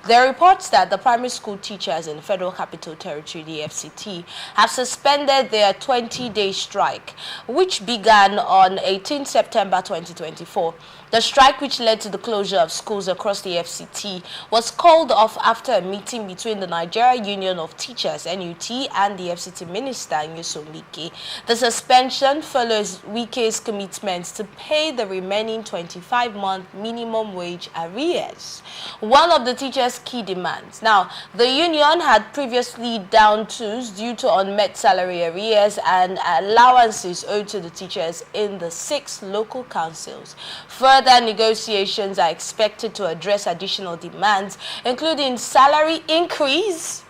There are reports that the primary school teachers in the Federal Capital Territory, the FCT, have suspended their 20-day strike, which began on 18 September 2024. The strike, which led to the closure of schools across the FCT, was called off after a meeting between the Nigeria Union of Teachers, NUT, and the FCT minister, Nyesom Wike. The suspension follows Wike's commitment to pay the remaining 25-month minimum wage arrears, one of the teachers' key demands. Now, the union had previously down tools due to unmet salary arrears and allowances owed to the teachers in the 6 local councils. Further negotiations are expected to address additional demands, including salary increase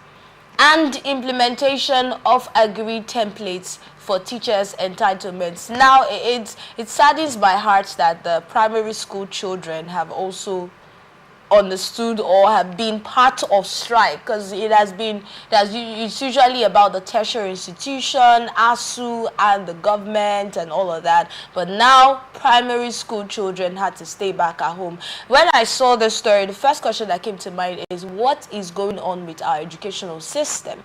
and implementation of agreed templates for teachers' entitlements. Now, it saddens my heart that the primary school children have also understood or have been part of strike, because it's usually about the tertiary institution, ASU, and the government and all of that. But now primary school children had to stay back at home. When I saw the story, the first question that came to mind is, what is going on with our educational system?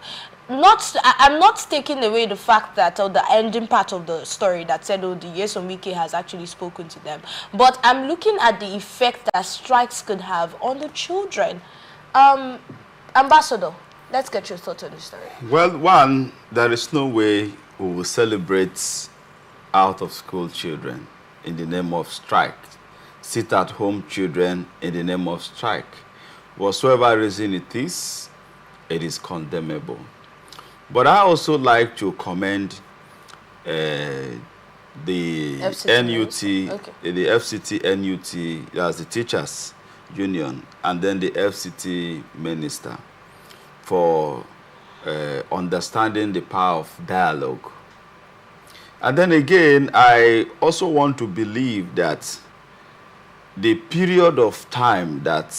I'm not taking away the fact that, or the ending part of the story that said, oh, the Nyesom Wike has actually spoken to them. But I'm looking at the effect that strikes could have on the children. Ambassador, let's get your thoughts on this story. Well, one, there is no way we will celebrate out-of-school children in the name of strike. Sit-at-home children in the name of strike. Whatsoever reason it is condemnable. But I also like to commend the FCT, NUT, okay, the FCT, NUT, as the teachers union, and then the FCT minister for understanding the power of dialogue. And then again, I also want to believe that the period of time that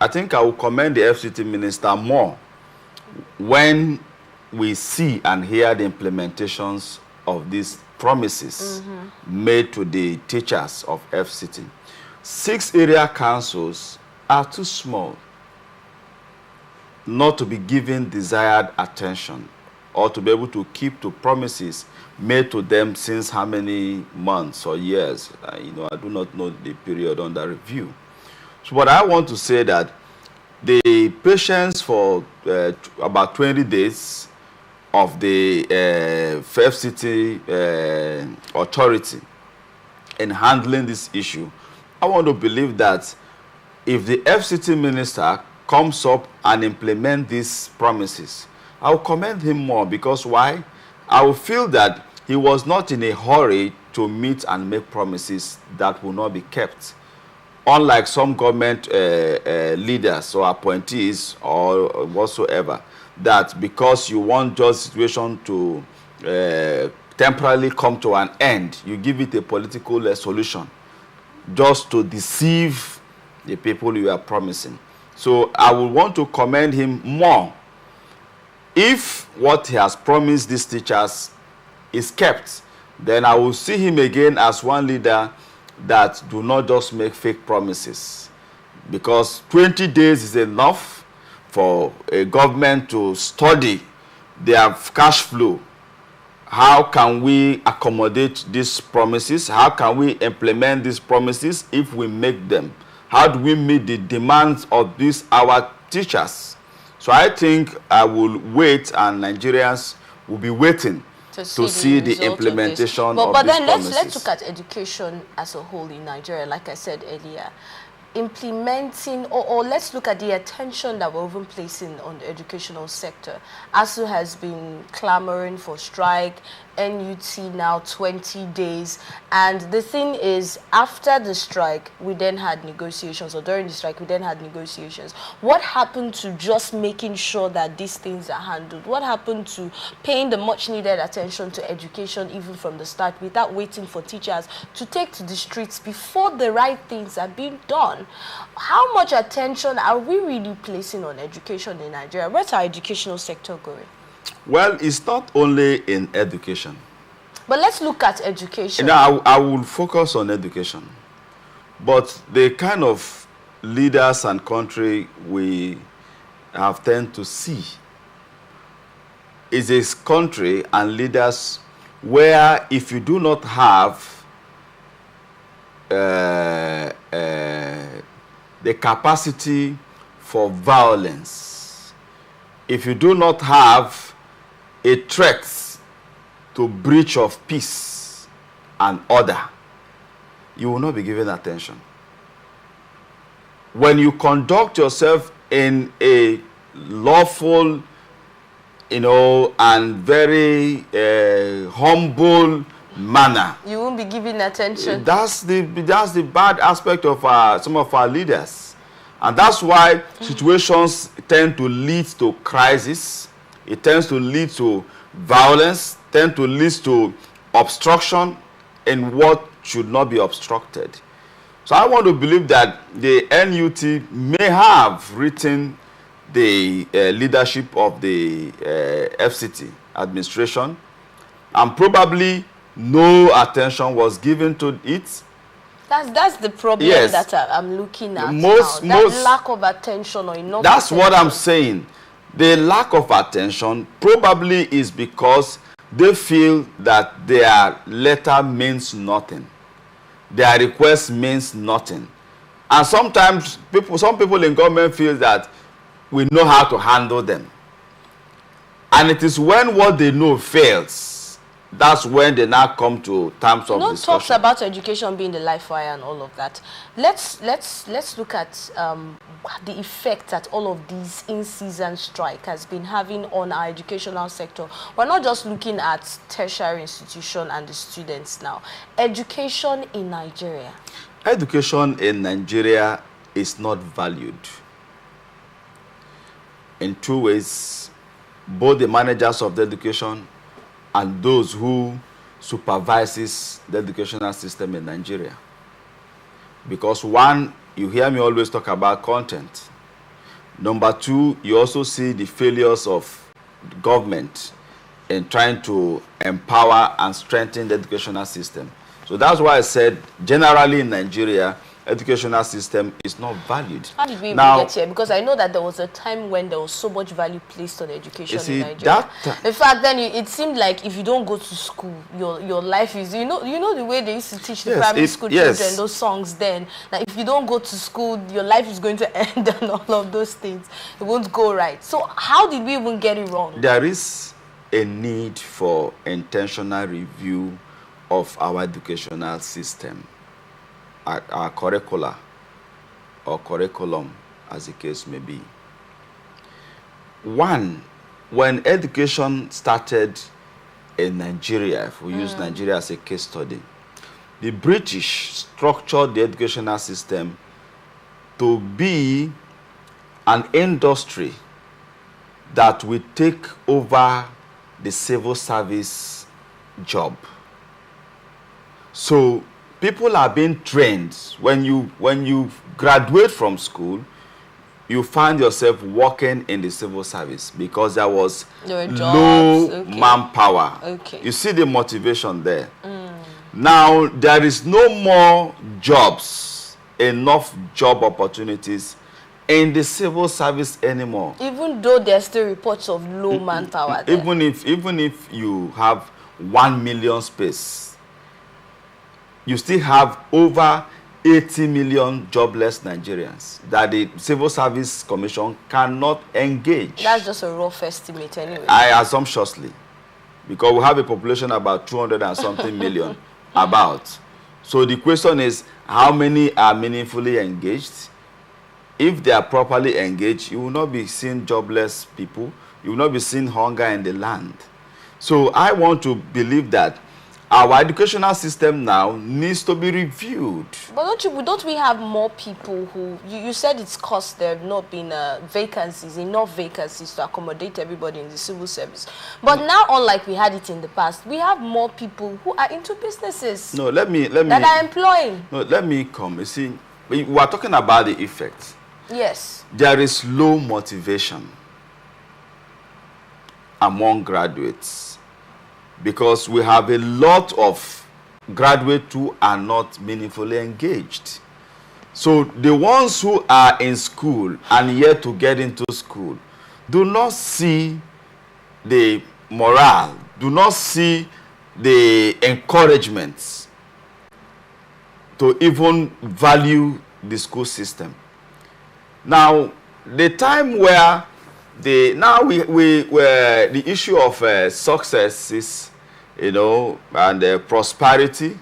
I think I will commend the FCT minister more when we see and hear the implementations of these promises made to the teachers of FCT. 6 area councils are too small not to be given desired attention or to be able to keep to promises made to them since how many months or years. I do not know the period under review. So what I want to say that the patience for about 20 days of the FCT authority in handling this issue, I want to believe that if the FCT minister comes up and implement these promises, I will commend him more, because why? I will feel that he was not in a hurry to meet and make promises that will not be kept. Unlike some government leaders or appointees or whatsoever, that because you want just situation to temporarily come to an end, you give it a political solution just to deceive the people you are promising. So I would want to commend him more if what he has promised these teachers is kept. Then I will see him again as one leader that do not just make fake promises, because 20 days is enough for a government to study their cash flow. How can we accommodate these promises? How can we implement these promises if we make them? How do we meet the demands of these our teachers? So I think I will wait, and Nigerians will be waiting to see the implementation of these promises. But then let's look at education as a whole in Nigeria. Like I said earlier, implementing, or let's look at the attention that we're even placing on the educational sector. ASU has been clamoring for strike, NUT now 20 days. And the thing is, after the strike, we then had negotiations, or during the strike, we then had negotiations. What happened to just making sure that these things are handled? What happened to paying the much needed attention to education even from the start, without waiting for teachers to take to the streets before the right things are being done? How much attention are we really placing on education in Nigeria? Where's our educational sector going? Well, it's not only in education. But let's look at education. Now, I will focus on education. But the kind of leaders and country we have tend to see is a country and leaders where if you do not have the capacity for violence, if you do not have a threat to breach of peace and order, you will not be given attention. When you conduct yourself in a lawful, and very humble manner, you won't be given attention. That's the bad aspect of some of our leaders, and that's why situations tend to lead to crisis. It tends to lead to violence, tend to lead to obstruction in what should not be obstructed. So I want to believe that the NUT may have written the leadership of the FCT administration, and probably no attention was given to it. That's the problem. Yes. That I'm looking at most lack of attention or enough That's attention. What I'm saying. The lack of attention probably is because they feel that their letter means nothing. Their request means nothing. And sometimes some people in government feel that we know how to handle them. And it is when what they know fails, that's when they now come to terms of discussion. Talks about education being the life wire and all of that. Let's look at the effect that all of these in-season strike has been having on our educational sector. We're not just looking at tertiary institution and the students now. Education in Nigeria. Education in Nigeria is not valued. In two ways, both the managers of the education and those who supervises the educational system in Nigeria. Because one, you hear me always talk about content. Number two, you also see the failures of the government in trying to empower and strengthen the educational system. So that's why I said, generally in Nigeria, educational system is not valued. How did we even get here? Because I know that there was a time when there was so much value placed on education in Nigeria. In fact, then it seemed like if you don't go to school, your life is, you know the way they used to teach the primary school children those songs then. Like if you don't go to school, your life is going to end and all of those things. It won't go right. So how did we even get it wrong? There is a need for intentional review of our educational system. Our curricula or curriculum, as the case may be. One, when education started in Nigeria, if we use Nigeria as a case study, the British structured the educational system to be an industry that will take over the civil service job. So people are being trained. When you graduate from school, you find yourself working in the civil service because there was low manpower. Okay. You see the motivation there. Now, there is no more jobs, enough job opportunities in the civil service anymore. Even though there's still reports of low manpower there. Even if you have 1 million space, you still have over 80 million jobless Nigerians that the Civil Service Commission cannot engage. That's just a rough estimate anyway. I assumptuously, because we have a population about 200 and something million about. So the question is, how many are meaningfully engaged? If they are properly engaged, you will not be seeing jobless people. You will not be seeing hunger in the land. So I want to believe that our educational system now needs to be reviewed. But don't we have more people who, you said it's cost there have not been vacancies, enough vacancies to accommodate everybody in the civil service. But now, unlike we had it in the past, we have more people who are into businesses. No, let me that are employing. No, let me come. You see, we are talking about the effects. Yes. There is low motivation among graduates, because we have a lot of graduates who are not meaningfully engaged. So the ones who are in school and yet to get into school do not see the morale, do not see the encouragements to even value the school system. Now, the time where the issue of success is, you know, and prosperity,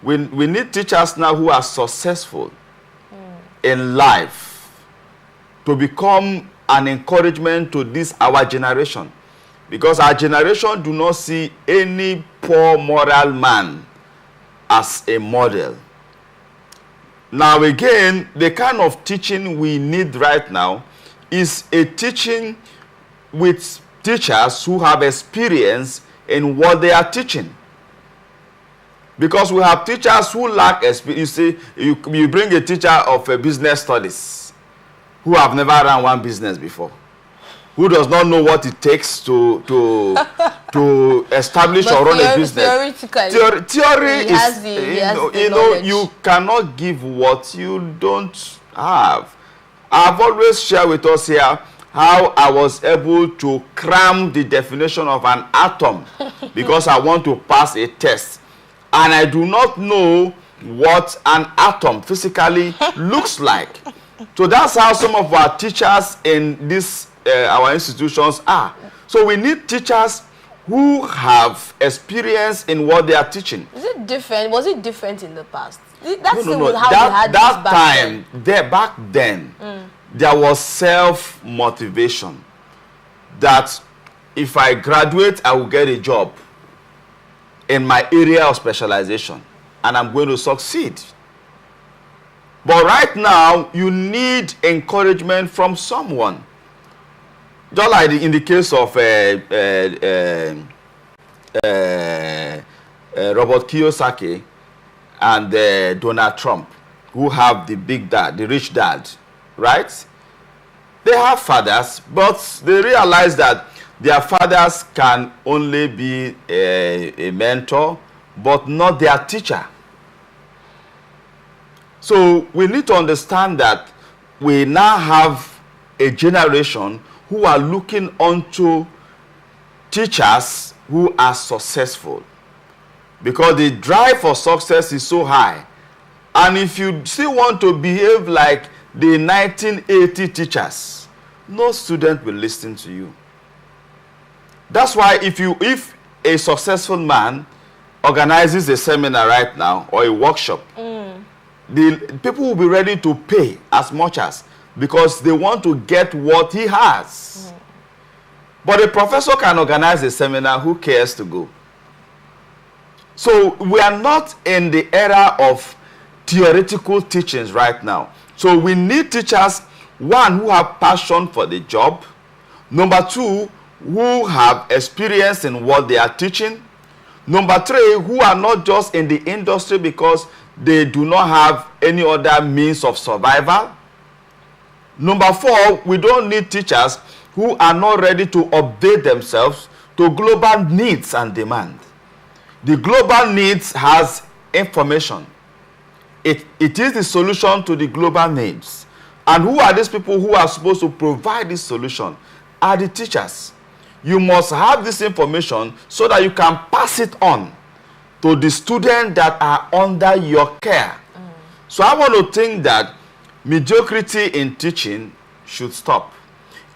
we need teachers now who are successful in life to become an encouragement to this our generation, because our generation do not see any poor moral man as a model. Now again, the kind of teaching we need right now is a teaching with teachers who have experience in what they are teaching. Because we have teachers who lack experience. You see, you bring a teacher of business studies who have never run one business before, who does not know what it takes to establish or run a business. Theory is, you cannot give what you don't have. I've always shared with us here how I was able to cram the definition of an atom because I want to pass a test. And I do not know what an atom physically looks like. So that's how some of our teachers in this our institutions are. So we need teachers who have experience in what they are teaching. Is it different? Was it different in the past? That's no. Back then, there was self-motivation that if I graduate, I will get a job in my area of specialization and I'm going to succeed. But right now, you need encouragement from someone. Just like in the case of Robert Kiyosaki and Donald Trump, who have the big dad, the rich dad, right? They have fathers, but they realize that their fathers can only be a mentor, but not their teacher. So we need to understand that we now have a generation who are looking onto teachers who are successful, because the drive for success is so high. And if you still want to behave like the 1980 teachers, no student will listen to you. That's why if a successful man organizes a seminar right now or a workshop, the people will be ready to pay as much as, because they want to get what he has. But a professor can organize a seminar, who cares to go? So we are not in the era of theoretical teachings right now. So we need teachers, one, who have passion for the job. Number two, who have experience in what they are teaching. Number three, who are not just in the industry because they do not have any other means of survival. Number four, we don't need teachers who are not ready to update themselves to global needs and demand. The global needs has information. It is the solution to the global needs. And who are these people who are supposed to provide this solution? Are the teachers. You must have this information so that you can pass it on to the students that are under your care. So I want to think that mediocrity in teaching should stop.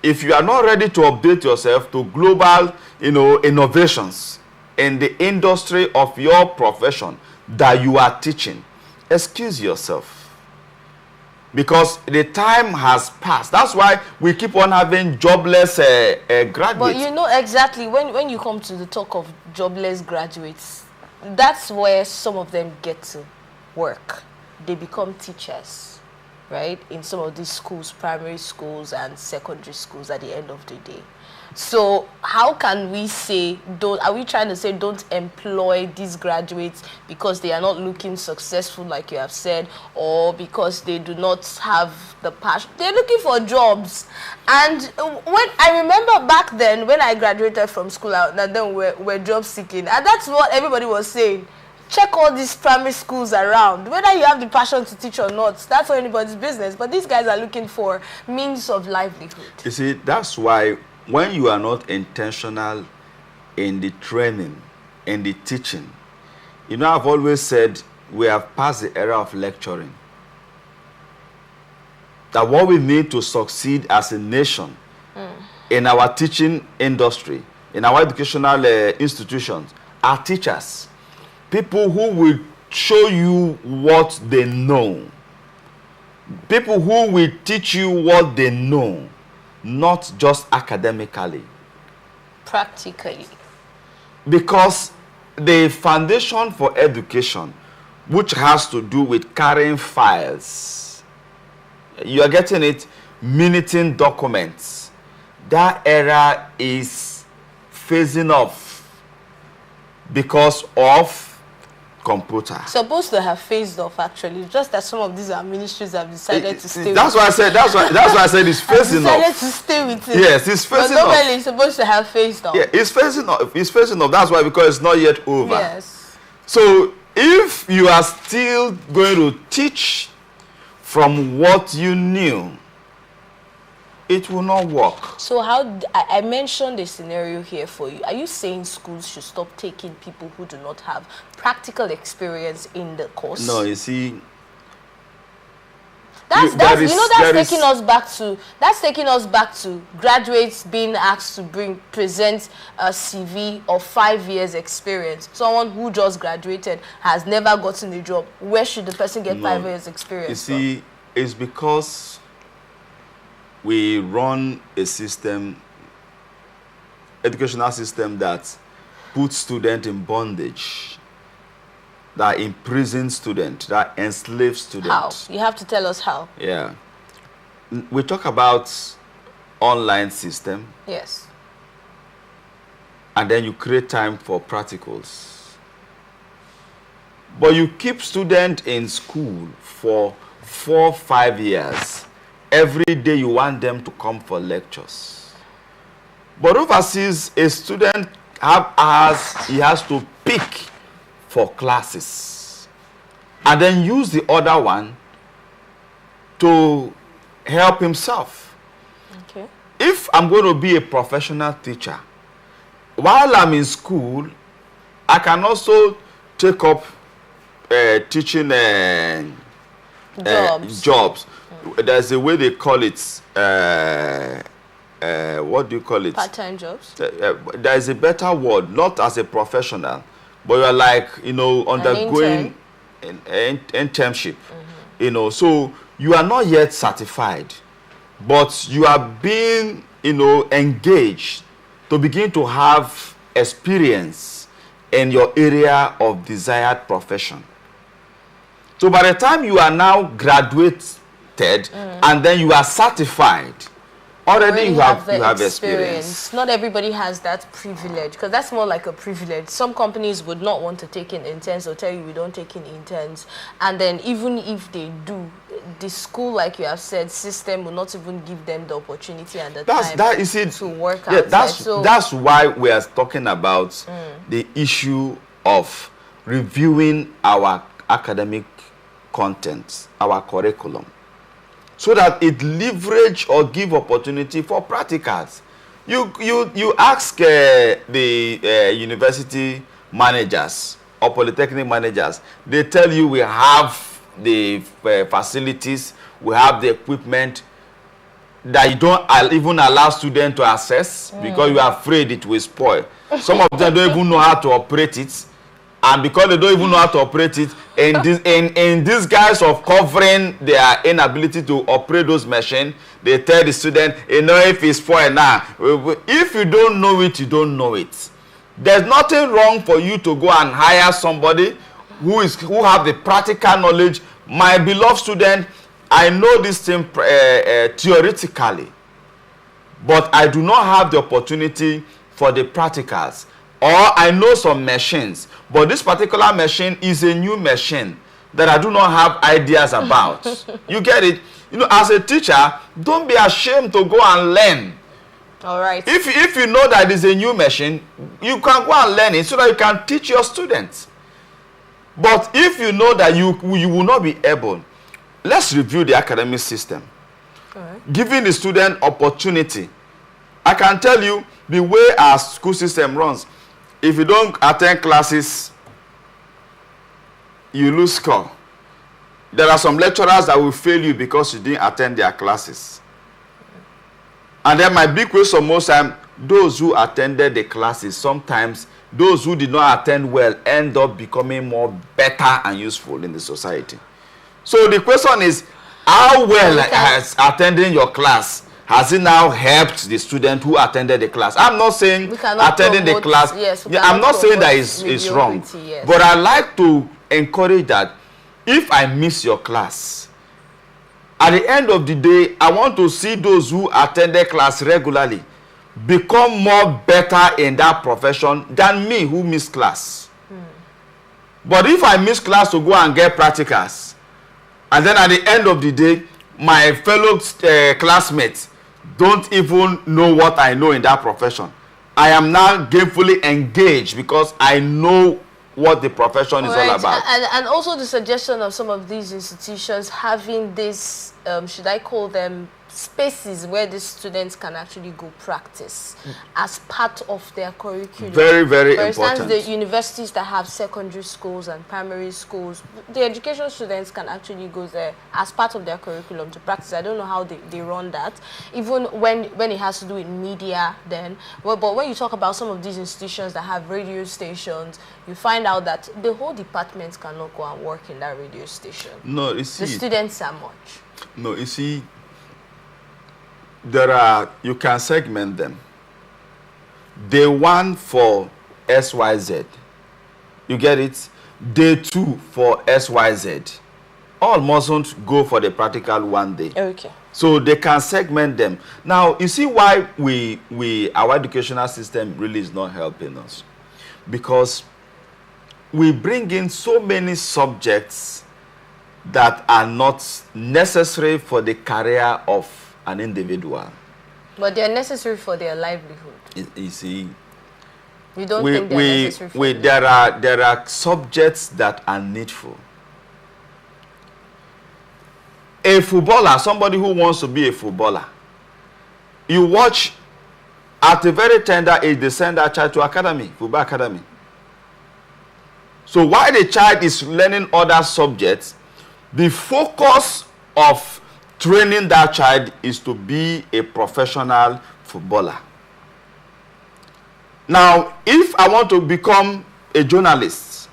If you are not ready to update yourself to global, innovations in the industry of your profession that you are teaching, excuse yourself. Because the time has passed. That's why we keep on having jobless graduates. But you know exactly, when you come to the talk of jobless graduates, that's where some of them get to work. They become teachers, right? In some of these schools, primary schools and secondary schools at the end of the day. So how can we say, are we trying to say don't employ these graduates because they are not looking successful like you have said, or because they do not have the passion? They're looking for jobs. And when I remember back then when I graduated from school, and then we're job seeking, and that's what everybody was saying. check all these primary schools around. Whether you have the passion to teach or not, that's not anybody's business. But these guys are looking for means of livelihood. You see, that's why when you are not intentional in the training, in the teaching, you know, I've always said we have passed the era of lecturing. That what we need to succeed as a nation in our teaching industry, in our educational institutions, are teachers. People who will show you what they know. People who will teach you what they know, not just academically. Practically. Because the foundation for education, which has to do with carrying files, you are getting it, minuting documents, that era is phasing off because of computer. Supposed to have phased off, actually. Just that some of these ministries have decided to stay. That's why I said. That's why I said it's phasing off. Decided to stay with it. Yes, it's phasing but off. normally it's supposed to have phased off. Yeah, it's phasing off. It's phasing off. That's why, because it's not yet over. Yes. So if you are still going to teach from what you knew, it will not work. So how, I mentioned a scenario here for you. Are you saying schools should stop taking people who do not have practical experience in the course? No, you see, that's taking us back to graduates being asked to present a CV of 5 years experience. Someone who just graduated has never gotten a job. Where should the person get 5 years experience? You see, it's because we run a system, educational system, that puts students in bondage, that imprisons students, that enslaves students. How? You have to tell us how. Yeah. We talk about online system. Yes. And then you create time for practicals. But you keep students in school for 4-5 years. Every day you want them to come for lectures. But overseas, a student he has to pick for classes and then use the other one to help himself. Okay. If I'm going to be a professional teacher, while I'm in school, I can also take up teaching jobs. There's a way they call it, what do you call it? Part-time jobs? There's a better word, not as a professional, but you're like, you know, undergoing an internship. You know, so you are not yet certified, but you are being, you know, engaged to begin to have experience in your area of desired profession. So by the time you are now graduated and then you are certified, already you have experience. Not everybody has that privilege, because that's more like a privilege. Some companies would not want to take in interns or tell you we don't take in interns. And then even if they do, the school, like you have said, system will not even give them the opportunity and the time to work out. That's why we are talking about the issue of reviewing our academic content, our curriculum, so that it leverage or give opportunity for practicals. You ask the university managers or polytechnic managers, they tell you we have the facilities, we have the equipment that you don't even allow students to access because you are afraid it will spoil. Some of them don't even know how to operate it. And because they don't even know how to operate it, in this guise of covering their inability to operate those machines, they tell the student, you know, if it's spoiled now. If you don't know it, you don't know it. There's nothing wrong for you to go and hire somebody who have the practical knowledge. My beloved student, I know this thing theoretically, but I do not have the opportunity for the practicals. Or I know some machines, but this particular machine is a new machine that I do not have ideas about. You get it? You know, as a teacher, don't be ashamed to go and learn. All right. If you know that it's a new machine, you can go and learn it so that you can teach your students. But if you know that you will not be able, let's review the academic system. Right. Giving the student opportunity. I can tell you the way our school system runs. If you don't attend classes, you lose score. There are some lecturers that will fail you because you didn't attend their classes. And then my big question most time, those who attended the classes, sometimes those who did not attend well end up becoming more better and useful in the society. So the question is, how well has attending your class, has it now helped the student who attended the class? I'm not saying attending the class, yes, I'm not saying that it's wrong. Yes. But I like to encourage that if I miss your class, at the end of the day, I want to see those who attended class regularly become more better in that profession than me who missed class. But if I miss class to go and get practicals, and then at the end of the day, my fellow classmates don't even know what I know in that profession, I am now gainfully engaged because I know what the profession is all about. And also the suggestion of some of these institutions having this, should I call them, spaces where the students can actually go practice as part of their curriculum. Very, very important. For important. instance, the universities that have secondary schools and primary schools, the education students can actually go there as part of their curriculum to practice. I don't know how they run that, even when it has to do with media then. Well, but when you talk about some of these institutions that have radio stations, you find out that the whole department cannot go and work in that radio station. No, you see, the students are much. No, you see, you can segment them. Day 1 for SYZ. You get it? Day 2 for SYZ. All mustn't go for the practical one day. Okay. So they can segment them. Now, you see why our educational system really is not helping us. Because we bring in so many subjects that are not necessary for the career of an individual. But they are necessary for their livelihood. You see, you don't think they are necessary for there are subjects that are needful. A footballer, somebody who wants to be a footballer, you watch at a very tender age, they send that child to academy, football academy. So while the child is learning other subjects, the focus of training that child is to be a professional footballer. Now, if I want to become a journalist,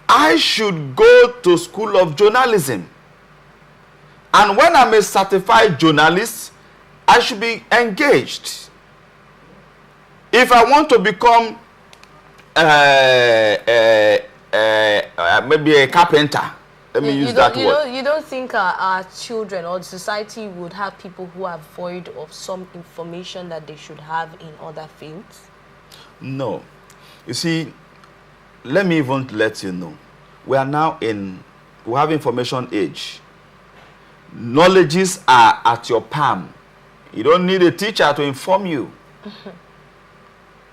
I should go to school of journalism. And when I'm a certified journalist, I should be engaged. If I want to become maybe a carpenter, let me use that word. You don't think our children or the society would have people who are void of some information that they should have in other fields? No. You see, let me even let you know. We have information age. Knowledges are at your palm. You don't need a teacher to inform you.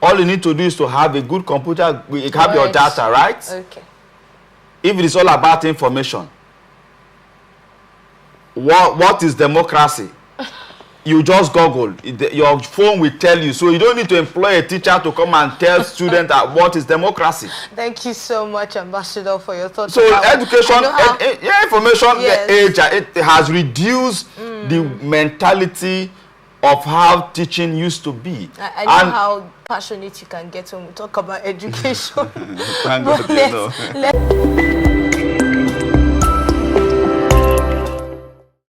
All you need to do is to have a good computer, have your data, right? Okay. If it is all about information, what is democracy? You just Google. Your phone will tell you. So you don't need to employ a teacher to come and tell students what is democracy. Thank you so much, Ambassador, for your thoughts. So education, information, yes, age, it has reduced the mentality of how teaching used to be. I know how passionate you can get when we talk about education. Thank God, you know.